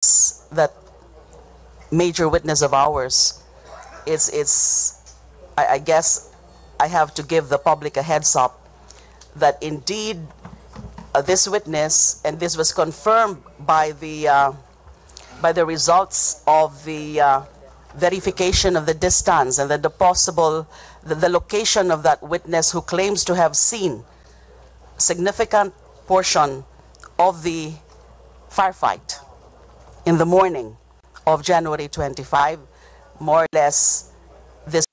that major witness of ours, I guess I have to give the public a heads up that indeed this witness, and this was confirmed by the results of the verification of the distance and the location of that witness who claims to have seen a significant portion of the firefight in the morning of January 25, more or less, this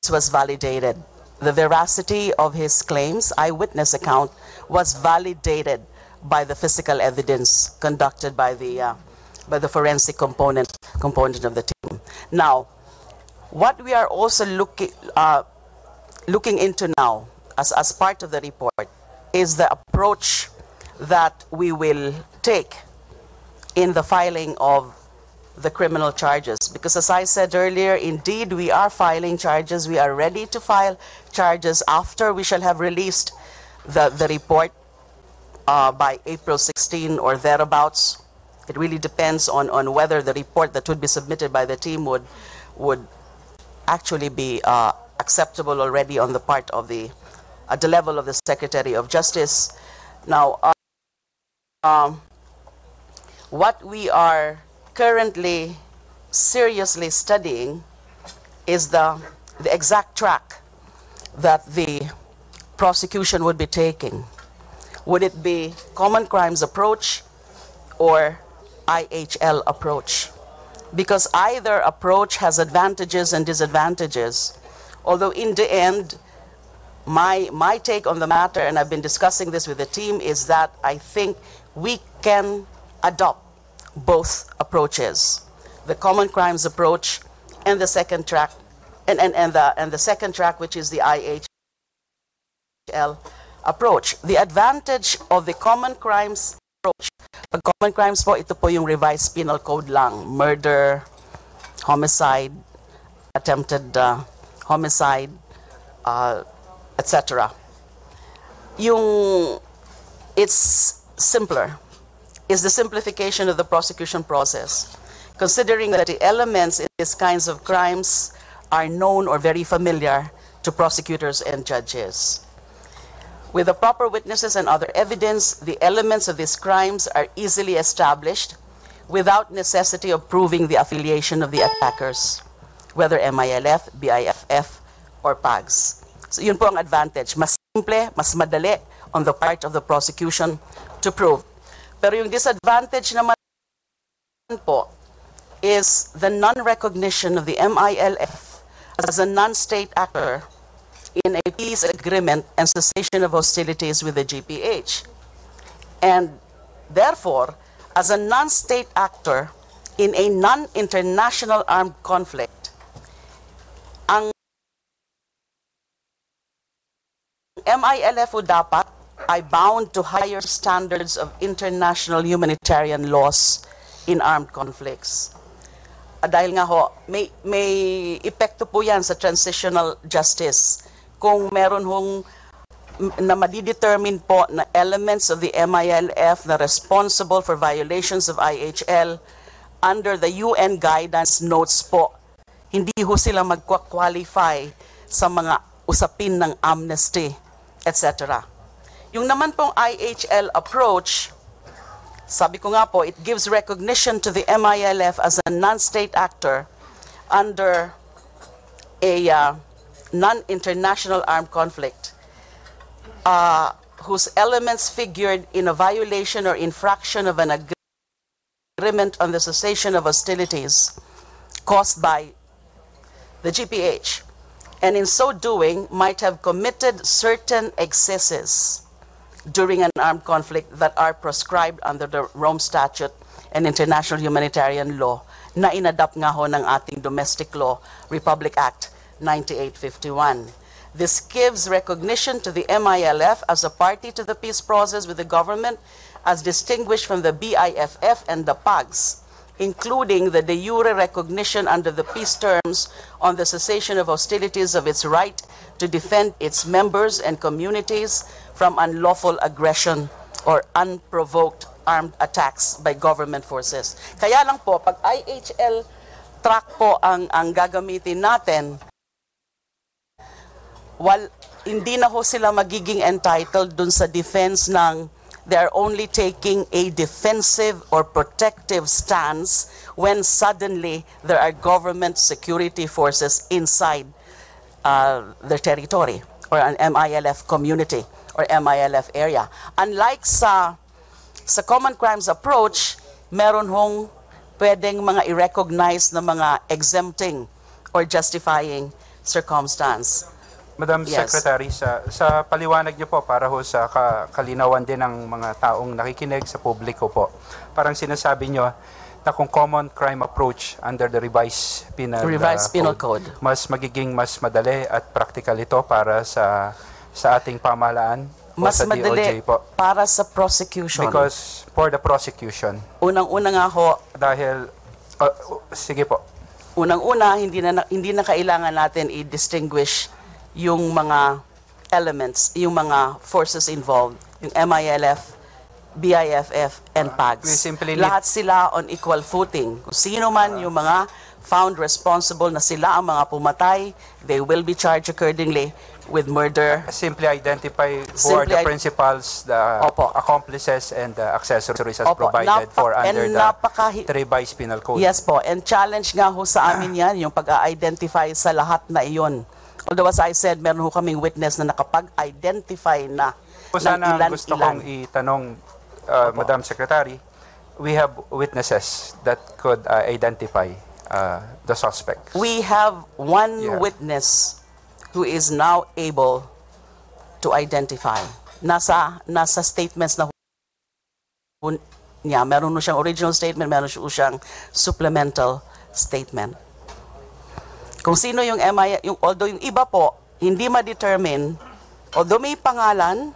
was validated. The veracity of his claims, eyewitness account, was validated by the physical evidence conducted by the forensic component of the team. Now, what we are also looking into now, as part of the report, is the approach that we will take in the filing of the criminal charges. Because as I said earlier, indeed we are filing charges. We are ready to file charges after we shall have released the report by April 16 or thereabouts. It really depends on whether the report that would be submitted by the team would actually be acceptable already on the part of at the level of the Secretary of Justice. Now, what we are currently seriously studying is the exact track that the prosecution would be taking. Would it be common crimes approach or IHL approach? Because either approach has advantages and disadvantages. Although in the end, my take on the matter, and I've been discussing this with the team, is that I think we can adopt both approaches, the common crimes approach and the second track, and the second track, which is the IHL approach. The advantage of the common crimes approach, pag common crimes po, ito po yung revised penal code lang, murder, homicide, attempted homicide, etc. It's simpler. Is the simplification of the prosecution process, considering that the elements in these kinds of crimes are known or very familiar to prosecutors and judges. With the proper witnesses and other evidence, the elements of these crimes are easily established without necessity of proving the affiliation of the attackers, whether MILF, BIFF, or PAGs. So yun po ang advantage. Mas simple, mas madali on the part of the prosecution to prove. Pero yung disadvantage naman po is the non-recognition of the MILF as a non-state actor in a peace agreement and cessation of hostilities with the GPH. And therefore, as a non-state actor in a non-international armed conflict, ang MILF would dapat ay bound to higher standards of international humanitarian laws in armed conflicts. Dahil nga ho, may epekto po yan sa transitional justice. Kung meron hong na madidetermine po na elements of the MILF na responsible for violations of IHL under the UN guidance notes po, hindi ho sila magqualify sa mga usapin ng amnesty, etc. Yung naman pong IHL approach, sabi ko nga po, it gives recognition to the MILF as a non-state actor under a non-international armed conflict, whose elements figured in a violation or infraction of an agreement on the cessation of hostilities caused by the GPH, and in so doing might have committed certain excesses during an armed conflict that are prescribed under the Rome Statute and international humanitarian law na inadapt nga ho ng ating Domestic Law Republic Act 9851. This gives recognition to the MILF as a party to the peace process with the government as distinguished from the BIFF and the PAGs, including the de jure recognition under the peace terms on the cessation of hostilities of its right to defend its members and communities from unlawful aggression or unprovoked armed attacks by government forces. Kaya lang po, pag IHL track po ang gagamitin natin, hindi na ho sila magiging entitled dun sa defense ng they are only taking a defensive or protective stance when suddenly there are government security forces inside their territory or an MILF community or MILF area. Unlike sa common crimes approach, meron hong pwedeng mga i-recognize na mga exempting or justifying circumstance. Madam Yes. Secretary, sa paliwanag niyo po para ho sa kalinawan din ng mga taong nakikinig sa publiko po, parang sinasabi niyo na kung common crime approach under the revised penal code, mas magiging mas madali at practical ito para sa ating pamahalaan o Mas sa madali DOJ po. para sa prosecution. Because for the prosecution, Unang-una nga ho, dahil, sige po. unang-una, hindi na kailangan natin i-distinguish yung mga elements, yung mga forces involved, yung MILF, BIFF, and PAGS. We simply need- Lahat sila on equal footing. Kung sino man yung mga found responsible na sila ang mga pumatay, they will be charged accordingly with murder. Simply identify who are the principals, the Opo. accomplices, and the accessories as Opo, provided for under and the revised penal code. Yes po, and challenge nga ho sa amin yan, yung pag-identify sa lahat na iyon. Although as I said, meron ho kaming witness na nakapag-identify na Kung ng sana ilan-ilan. gusto kong itanong, Madam Secretary, we have witnesses that could identify the suspects. We have one Yeah. witness who is now able to identify. Nasa statements na niya, meron ho siyang original statement, meron ho siyang supplemental statement. Kung sino yung although yung iba po, hindi ma-determine, although may pangalan,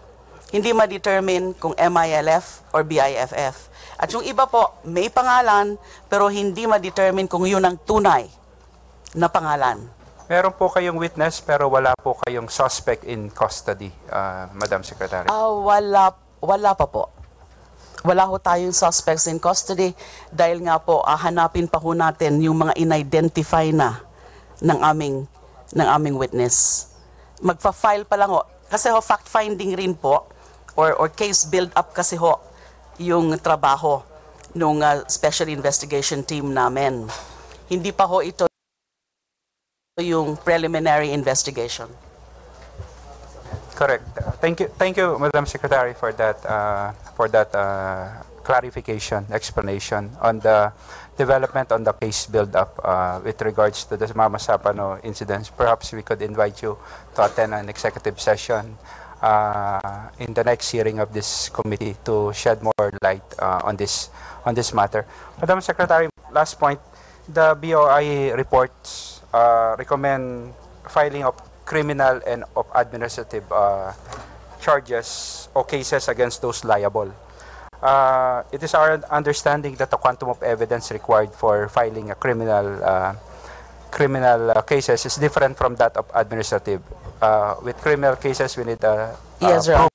hindi ma-determine kung MILF or BIFF. At yung iba po, may pangalan, pero hindi ma-determine kung yun ang tunay na pangalan. Meron po kayong witness pero wala po kayong suspect in custody, Madam Secretary. Wala pa po. Wala ho tayong suspects in custody dahil nga po hanapin pa ho natin yung mga in-identify na ng aming witness. Magfa-file pa lang ho. Kasi ho, fact-finding rin po or case build-up kasi ho yung trabaho nung special investigation team namin. Hindi pa ho ito yung preliminary investigation. Correct. Thank you, Madam Secretary, for that clarification, explanation on the development on the case build-up with regards to the Mamasapano incidents. Perhaps we could invite you to attend an executive session in the next hearing of this committee to shed more light on this matter. Madam Secretary, last point, the BOI reports recommend filing of criminal and of administrative charges or cases against those liable. It is our understanding that the quantum of evidence required for filing a criminal cases is different from that of administrative. With criminal cases, we need Yes, Your Honor.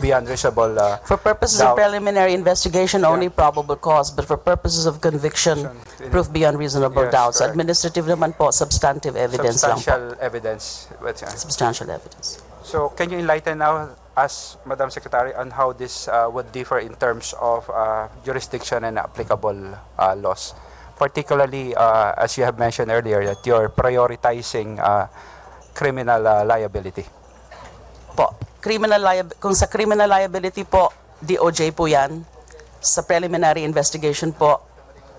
beyond reasonable For purposes of preliminary investigation, only probable cause, but for purposes of conviction, proof beyond reasonable Yes, doubts. correct. Administrative naman po, substantive evidence lang po. substantial evidence. Substantial evidence. So, can you enlighten now us, Madam Secretary, on how this would differ in terms of jurisdiction and applicable laws? Particularly, as you have mentioned earlier, that you're prioritizing criminal liability. Po, kung sa criminal liability po, DOJ po yan. Sa preliminary investigation po,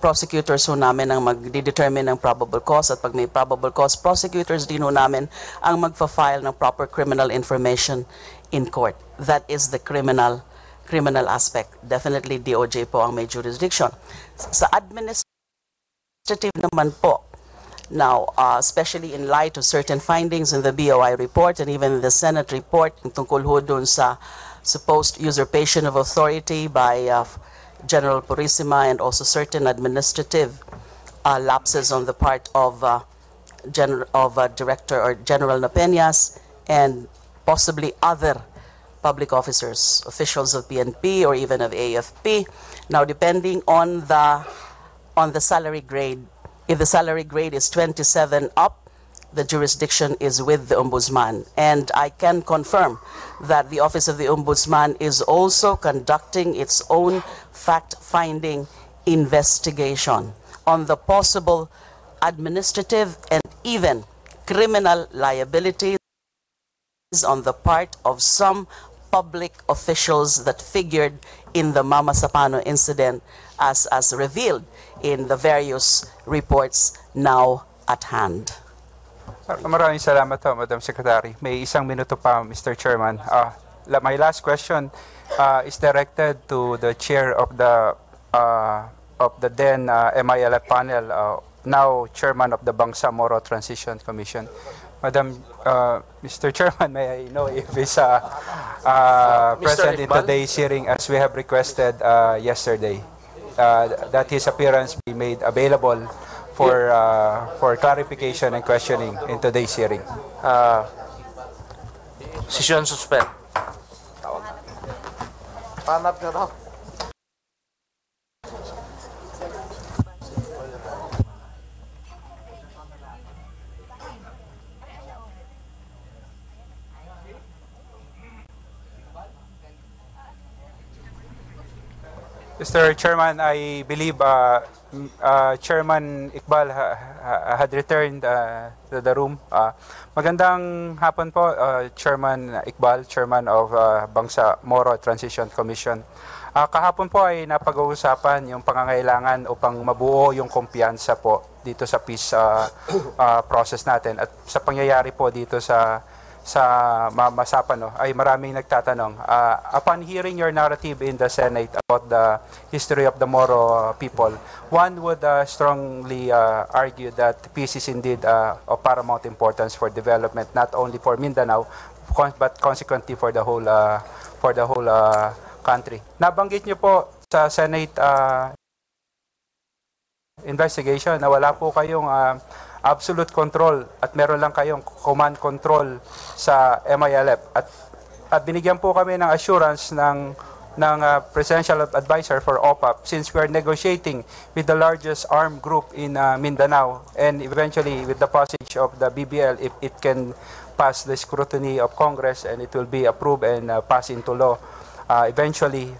prosecutors ho namin ang magdedetermine ng probable cause at pag may probable cause, prosecutors din ho namin ang magfa-file ng proper criminal information in court. That is the criminal aspect. Definitely DOJ po ang may jurisdiction. Sa administrative naman po, now, especially in light of certain findings in the BOI report and even in the Senate report tungkol ho dun sa supposed usurpation of authority by General Purissima and also certain administrative lapses on the part of Director or General Napeñas and possibly other public officers, officials of PNP or even of AFP. Now, depending on the salary grade, if the salary grade is 27 up, the jurisdiction is with the Ombudsman. And I can confirm that the Office of the Ombudsman is also conducting its own fact-finding investigation on the possible administrative and even criminal liabilities on the part of some public officials that figured in the Mamasapano incident as revealed in the various reports now at hand. Maraming salamat po, Madam Secretary. May isang minuto pa, Mr. Chairman. My last question is directed to the chair of the then MILF panel, now chairman of the Bangsamoro Transition Commission. Madam, Mr. Chairman, may I know if he's present in today's hearing as we have requested yesterday, that his appearance be made available for clarification and questioning in today's hearing. Session suspend. Panap nyo raw. Mr. Chairman, I believe Chairman Iqbal had returned to the room. Magandang hapon po, Chairman Iqbal, Chairman of Bangsamoro Transition Commission. Kahapon po ay napag-uusapan yung pangangailangan upang mabuo yung kumpiyansa po dito sa peace process natin. At sa pangyayari po dito sa Mamasapano ay maraming nagtatanong. Upon hearing your narrative in the Senate about the history of the Moro people, one would strongly argue that peace is indeed of paramount importance for development, not only for Mindanao, but consequently for the whole country. Nabanggit niyo po sa Senate investigation na wala po kayong absolute control at meron lang kayong command control sa MILF at binigyan po kami ng assurance ng presidential advisor for OPAP since we are negotiating with the largest armed group in Mindanao and eventually with the passage of the BBL if it can pass the scrutiny of Congress and it will be approved and pass into law eventually.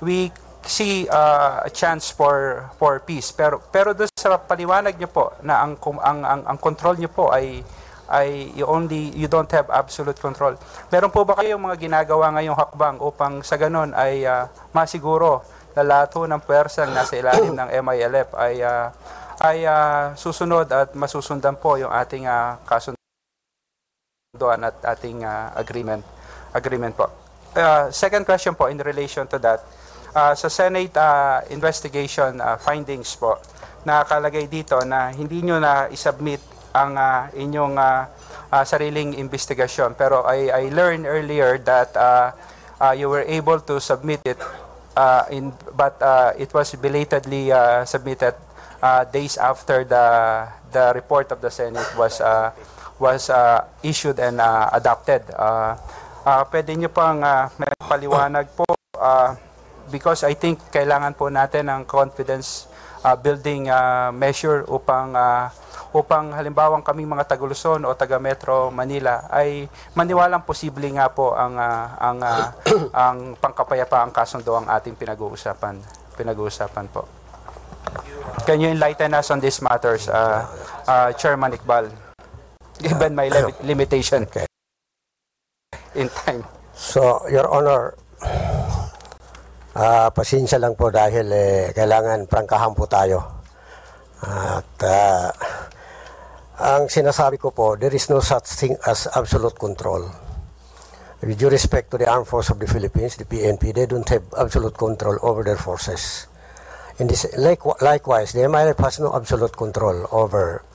We see a chance for peace pero doon sa paliwanag niyo po na ang control niyo po ay you don't have absolute control. Meron po ba kayong mga ginagawa ngayong hakbang upang sa ganon ay masiguro na lahat ng puwersang nasa ilalim ng MILF ay susunod at masusundan po yung ating kasunduan at ating agreement po. Second question po in relation to that. Sa Senate investigation findings po, nakalagay dito na hindi nyo na isubmit ang inyong sariling investigasyon. Pero I learned earlier that you were able to submit it, but it was belatedly submitted days after the report of the Senate was issued and adopted. Pwede nyo pang may paliwanag po because I think kailangan po natin ng confidence building measure upang halimbawang kaming mga taga-Luzon o taga-Metro Manila ay maniwalang posible nga po ang pangkapayapaang kasundo ang ating pinag-uusapan po. Can you enlighten us on these matters, Chairman Iqbal, given my limitation in time? So, Your Honor, pasensya lang po dahil kailangan prangkahan po tayo. At ang sinasabi ko po, there is no such thing as absolute control. With due respect to the Armed Forces of the Philippines, the PNP, they don't have absolute control over their forces. In this, likewise, the MILF has no absolute control over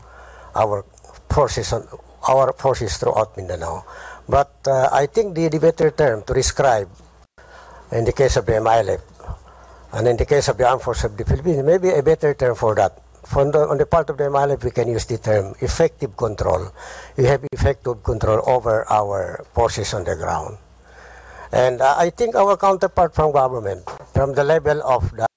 our forces throughout Mindanao. But I think the better term to describe in the case of the MILF, and in the case of the Armed Forces of the Philippines, maybe a better term for that. On the part of the MILF, we can use the term effective control. We have effective control over our forces on the ground. And I think our counterpart from government, from the level of the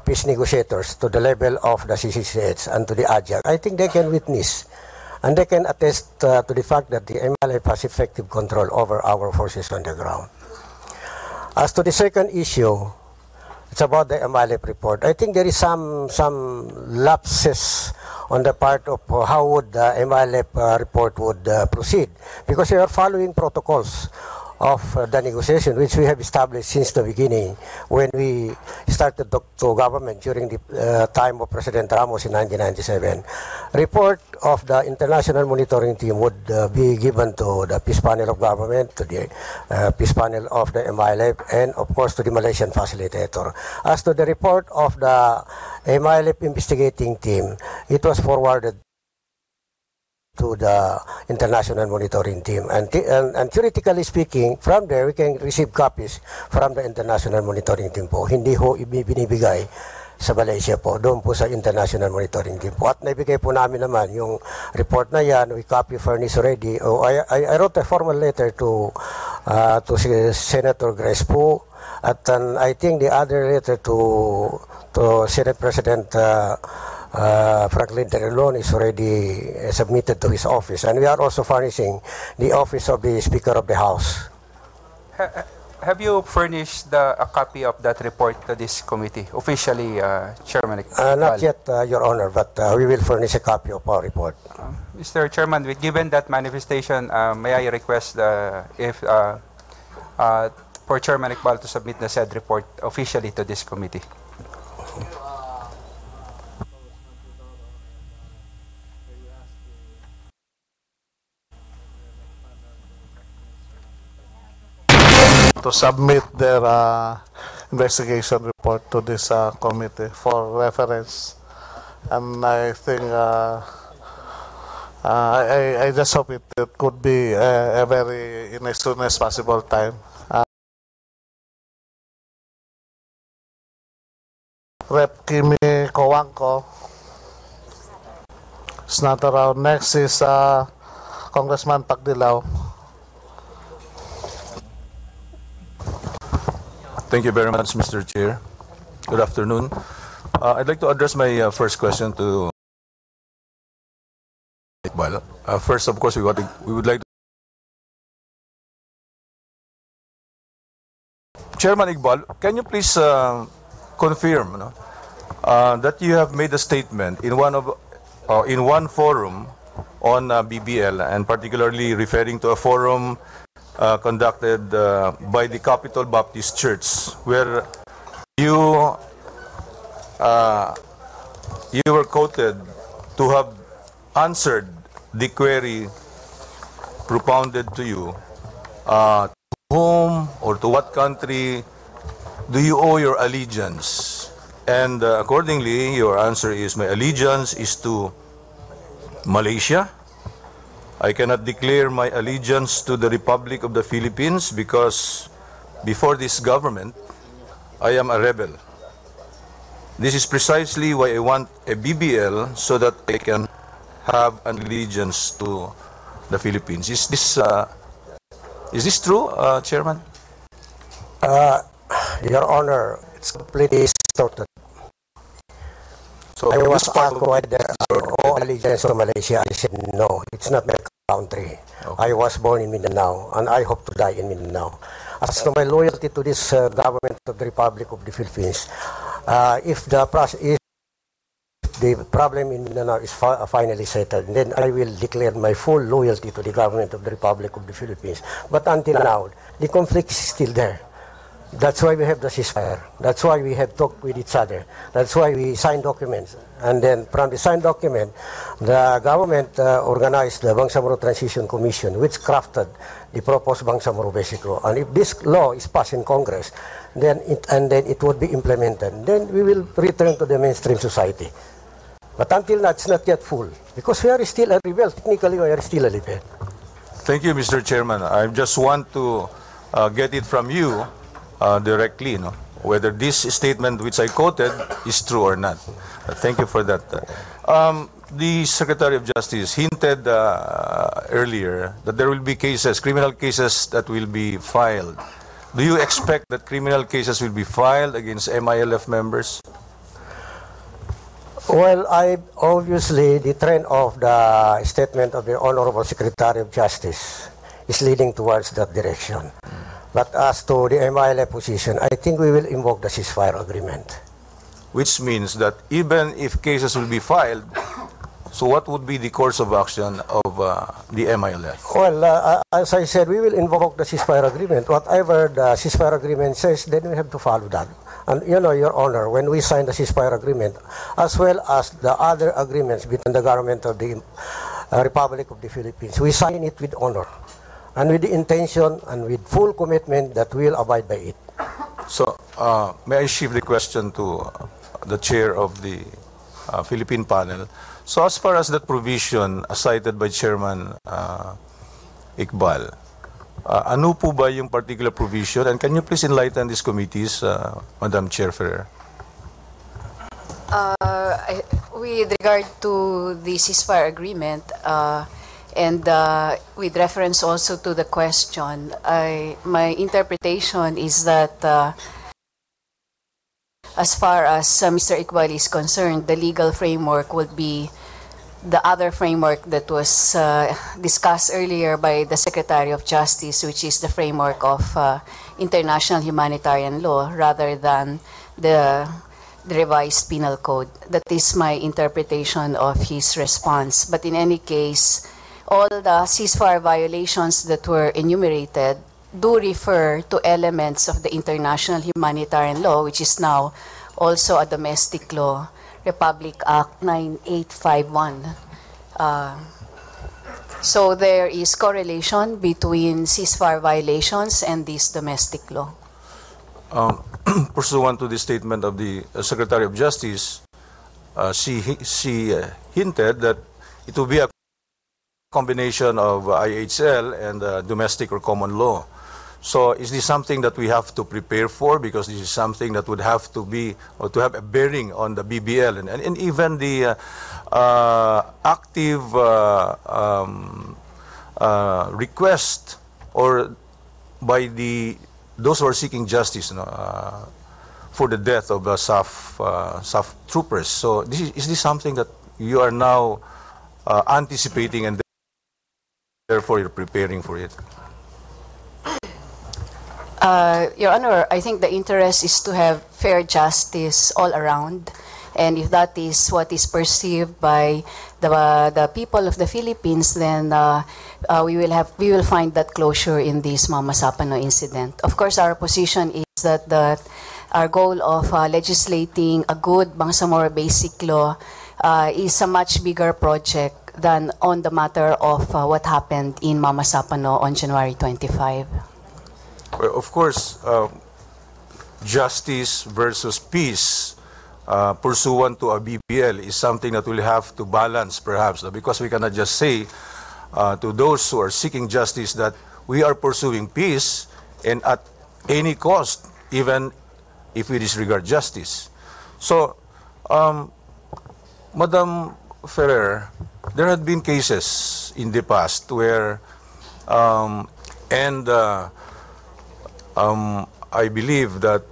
peace negotiators to the level of the CCCH and to the AJAC, I think they can witness and they can attest to the fact that the MLF has effective control over our forces on the ground. As to the second issue, it's about the MLF report. I think there is some lapses on the part of how would the MLF report would proceed, because we are following protocols of the negotiation which we have established since the beginning when we started to government during the time of President Ramos in 1997. Report of the international monitoring team would be given to the peace panel of government, to the peace panel of the MILF, and of course to the Malaysian facilitator. As to the report of the MILF investigating team, it was forwarded to the international monitoring team, and theoretically speaking, from there we can receive copies from the international monitoring team po. Hindi ho binibigay sa Malaysia po, doon po sa international monitoring team po. At naibigay po namin naman yung report na yan, we copy furnish already. I wrote a formal letter to Senator Grace po, at I think the other letter to Senate President Franklin Terrelon is already submitted to his office, and we are also furnishing the office of the Speaker of the House. Have you furnished a copy of that report to this committee officially, Chairman? Not yet, Your Honor, but we will furnish a copy of our report. Mr. Chairman, given that manifestation, may I request for Chairman Iqbal to submit the said report officially to this committee? To submit their investigation report to this committee for reference. And I think I just hope it could be in as soon as possible time. Rep Kimi Kowangko is not around. Next is Congressman Pagdilaw. Thank you very much, Mr. Chair. Good afternoon. I'd like to address my first question to Iqbal. First, of course, we would like to... Chairman Iqbal, can you please confirm that you have made a statement in one forum on BBL, and particularly referring to a forum conducted by the Capital Baptist Church, where you were quoted to have answered the query propounded to you, to whom or to what country do you owe your allegiance? And accordingly, your answer is, my allegiance is to Malaysia. I cannot declare my allegiance to the Republic of the Philippines because before this government, I am a rebel. This is precisely why I want a BBL, so that I can have an allegiance to the Philippines. Is this true, Chairman? Your Honor, it's completely distorted. So I was asked whether I owe allegiance to Malaysia. I said no, it's not my country. Okay. I was born in Mindanao, and I hope to die in Mindanao. As to my loyalty to this government of the Republic of the Philippines, if the problem in Mindanao is finally settled, then I will declare my full loyalty to the government of the Republic of the Philippines. But until now, the conflict is still there. That's why we have the ceasefire. That's why we have talked with each other. That's why we signed documents. And then from the signed document, the government organized the Bangsamoro Transition Commission, which crafted the proposed Bangsamoro Basic Law. And if this law is passed in Congress, then it would be implemented. Then we will return to the mainstream society. But until now, it's not yet full. Because we are still a rebel. Technically, we are still a rebel. Thank you, Mr. Chairman. I just want to get it from you directly, whether this statement which I quoted is true or not. Thank you for that. the Secretary of Justice hinted earlier that there will be cases, criminal cases that will be filed. Do you expect that criminal cases will be filed against MILF members? Well, obviously the trend of the statement of the Honorable Secretary of Justice is leading towards that direction. But as to the MILF position, I think we will invoke the ceasefire agreement. Which means that even if cases will be filed, so what would be the course of action of the MILF? Well, as I said, we will invoke the ceasefire agreement. Whatever the ceasefire agreement says, then we have to follow that. And you know, Your Honor, when we signed the ceasefire agreement, as well as the other agreements between the government of the Republic of the Philippines, we signed it with honor and with the intention and with full commitment that we will abide by it. So, may I shift the question to the chair of the Philippine panel? So, as far as that provision cited by Chairman Iqbal, ano po ba yung particular provision? And can you please enlighten these committees, Madam Chair Ferrer? With regard to the ceasefire agreement, and with reference also to the question, my interpretation is that as far as Mr. Iqbal is concerned, the legal framework would be the other framework that was discussed earlier by the Secretary of Justice, which is the framework of international humanitarian law, rather than the revised penal code. That is my interpretation of his response. But in any case, all the ceasefire violations that were enumerated do refer to elements of the international humanitarian law, which is now also a domestic law, Republic Act 9851. So there is correlation between ceasefire violations and this domestic law. Pursuant to the statement of the Secretary of Justice, she hinted that it will be a combination of IHL and domestic or common law. So is this something that we have to prepare for, because this is something that would have to be, or to have a bearing on the BBL and even the active request or by those who are seeking justice, for the death of the SAF troopers. So is this something that you are now anticipating and therefore you're preparing for it? Your Honor, I think the interest is to have fair justice all around, and if that is what is perceived by the people of the Philippines, then we will find that closure in this Mamasapano incident. Of course, our position is that our goal of legislating a good Bangsamoro Basic Law is a much bigger project than on the matter of what happened in Mamasapano on January 25. Well, of course, justice versus peace pursuant to a BBL is something that we'll have to balance, perhaps, because we cannot just say to those who are seeking justice that we are pursuing peace and at any cost, even if we disregard justice. So, Madam Ferrer, there had been cases in the past where, I believe that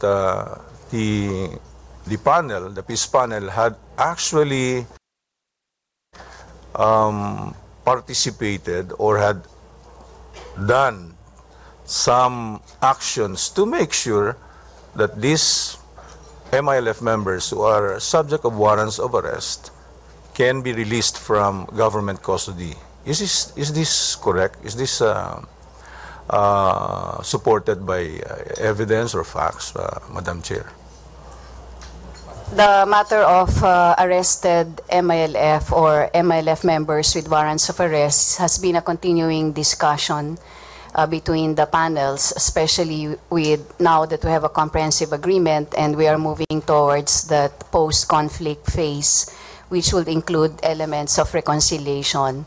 the panel, the peace panel, had actually participated or had done some actions to make sure that these MILF members who are subject of warrants of arrest can be released from government custody. Is this correct? Is this supported by evidence or facts, Madam Chair? The matter of arrested MILF or MILF members with warrants of arrest has been a continuing discussion between the panels, especially with now that we have a comprehensive agreement and we are moving towards that post-conflict phase, which will include elements of reconciliation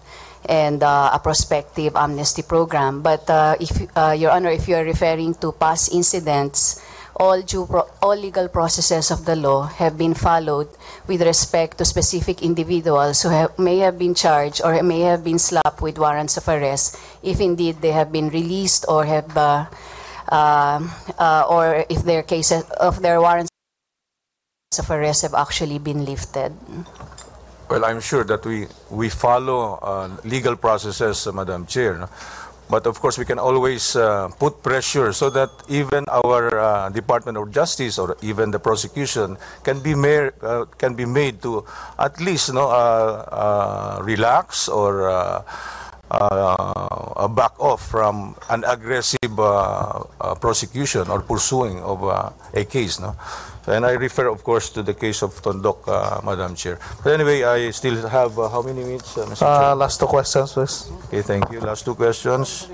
and a prospective amnesty program. But if Your Honor, if you are referring to past incidents all legal processes of the law have been followed with respect to specific individuals who may have been charged or may have been slapped with warrants of arrest, if indeed they have been released or have or if their cases of their warrants of arrest have actually been lifted? Well, I'm sure that we follow legal processes, Madam Chair. No? But of course, we can always put pressure so that even our Department of Justice or even the prosecution can be made to at least relax or back off from an aggressive prosecution or pursuing of a case. No? And I refer, of course, to the case of Tondok, Madam Chair. But anyway, I still have how many minutes, Mr. Chair? Last two questions, please. Okay, thank you. Last two questions.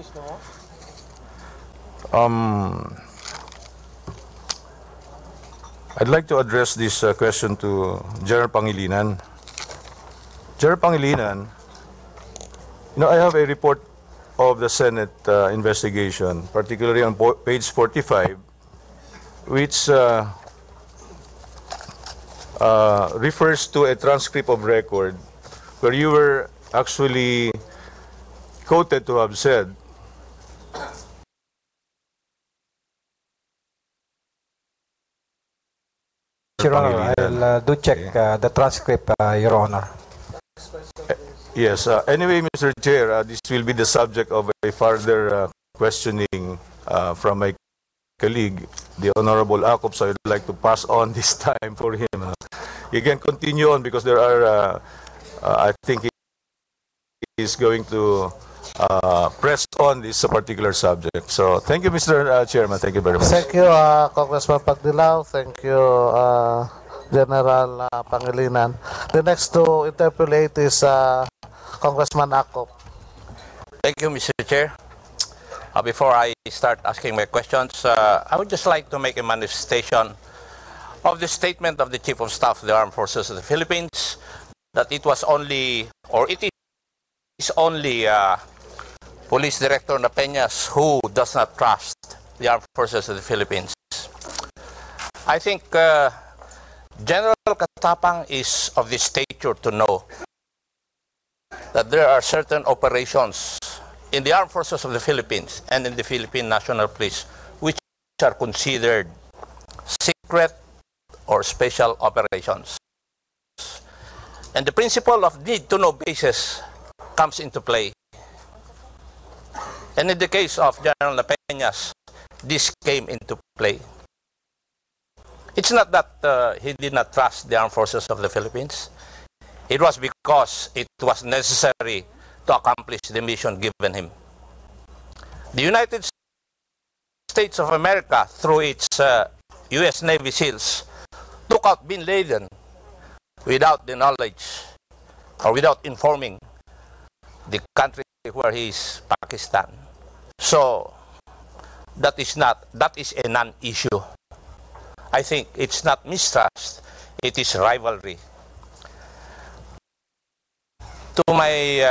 I'd like to address this question to General Pangilinan. General Pangilinan, I have a report of the Senate investigation, particularly on page 45, which refers to a transcript of record where you were actually quoted to have said, Your Honor, I'll do check the transcript, Your Honor. Yes. Anyway, Mr. Chair, this will be the subject of a further questioning from my colleague, the Honorable Acop, so I'd like to pass on this time for him. He can continue on because there are, I think he is going to press on this particular subject. So thank you, Mr. Chairman. Thank you very much. Thank you, Congressman Pagdilaw. Thank you, General Pangilinan. The next to interpolate is Congressman Acop. Thank you, Mr. Chair. Before I start asking my questions, I would just like to make a manifestation of the statement of the Chief of Staff of the Armed Forces of the Philippines that it was only, or it is only Police Director Napeñas who does not trust the Armed Forces of the Philippines. I think General Katapang is of the stature to know that there are certain operations in the Armed Forces of the Philippines and in the Philippine National Police which are considered secret or special operations. And the principle of need-to-know basis comes into play. And in the case of General Napeñas, this came into play. It's not that he did not trust the Armed Forces of the Philippines. It was because it was necessary to accomplish the mission given him. The United States of America, through its U.S. Navy SEALs, took out Bin Laden without the knowledge or without informing the country where he is, Pakistan. So that is a non-issue. I think it's not mistrust, it is rivalry. To my